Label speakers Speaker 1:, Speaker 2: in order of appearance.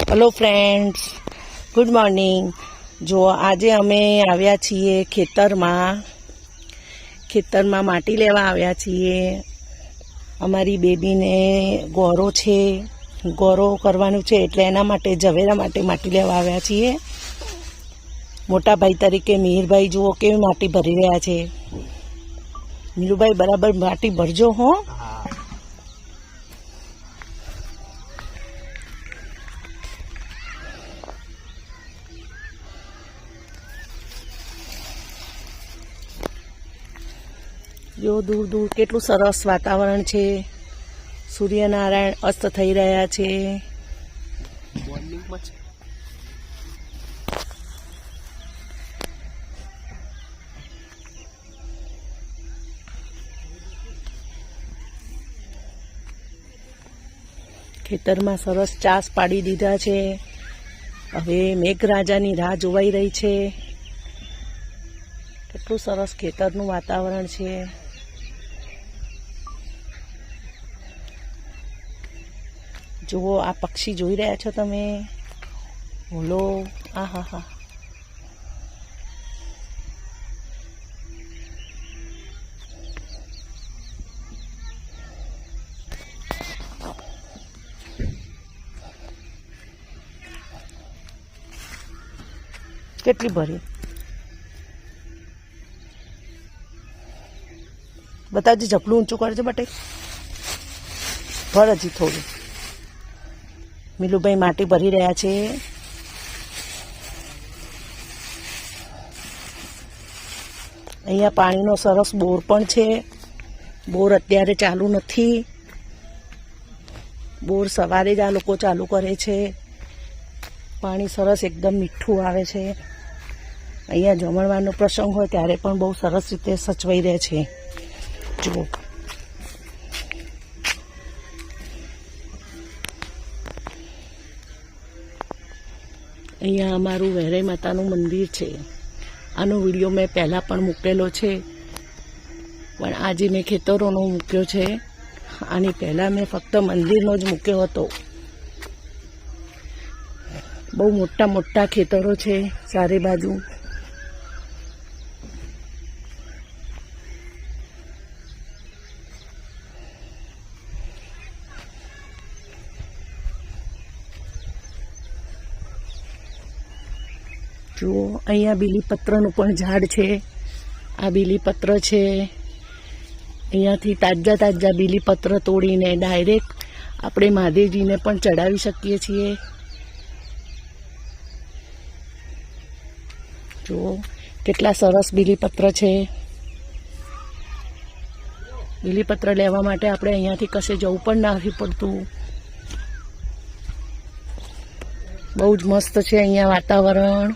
Speaker 1: Hello friends, good morning. जो आज अमे आव्या छीए खेतर में माटी लेवा आव्या छीए। अमारी बेबी ने गोरो छे, गोरो करवानुं छे एटले एना माटे जवेरा माटे माटी लेवा आव्या छीए। मोटा भाई तरीके मीर भाई जुओ केवी माटी भरी रह्या छे। मीरू भाई बराबर माटी भरजो हो। जो दूर दूर केटलुं सरस वातावरण छे। सूर्यनारायण अस्त थई रह्या छे। खेतर में सरस चास पाड़ी दीधा छे। हवे मेघराजानी राह जोवाई रही छे। केटलुं सरस खेतरनुं वातावरण छे। जुओ आ पक्षी जोई रह्या छो तमे। बोलो आहा हा। કેટલી ભરી બતાવજે, ઝપલું ઊંચું કરજે બટે, ભર હજી થોડું। મીલુભાઈ માટી ભરી રહ્યા છે। અહીંયા પાણીનો સરસ બોર પણ છે। બોર અત્યારે ચાલુ નથી। બોર સવારે જ આ લોકો ચાલુ કરે છે। પાણી સરસ એકદમ મીઠું આવે છે। અહીંયા જમણવારનો પ્રસંગ હોય ત્યારે પણ બહુ સરસ રીતે સચવાઈ રહે છે। જુઓ, અહીંયા અમારું વહેરાઈ માતાનું મંદિર છે। આનો વિડીયો મેં પહેલાં પણ મૂકેલો છે, પણ આજે મેં ખેતરોનો મૂક્યો છે। આની પહેલાં મેં ફક્ત મંદિરનો જ મૂક્યો હતો। બહુ મોટા મોટા ખેતરો છે ચારે બાજુ। જુઓ, અહીંયા બીલીપત્રનું પણ ઝાડ છે। આ બીલીપત્ર છે। અહીંયાથી તાજા તાજા બીલીપત્ર તોડીને ડાયરેક્ટ આપણે મહાદેવજીને પણ ચડાવી શકીએ છીએ। જુઓ કેટલા સરસ બીલીપત્ર છે। બીલીપત્ર લેવા માટે આપણે અહીંયાથી કશે જવું પણ નથી પડતું। બહુ જ મસ્ત છે અહીંયા વાતાવરણ।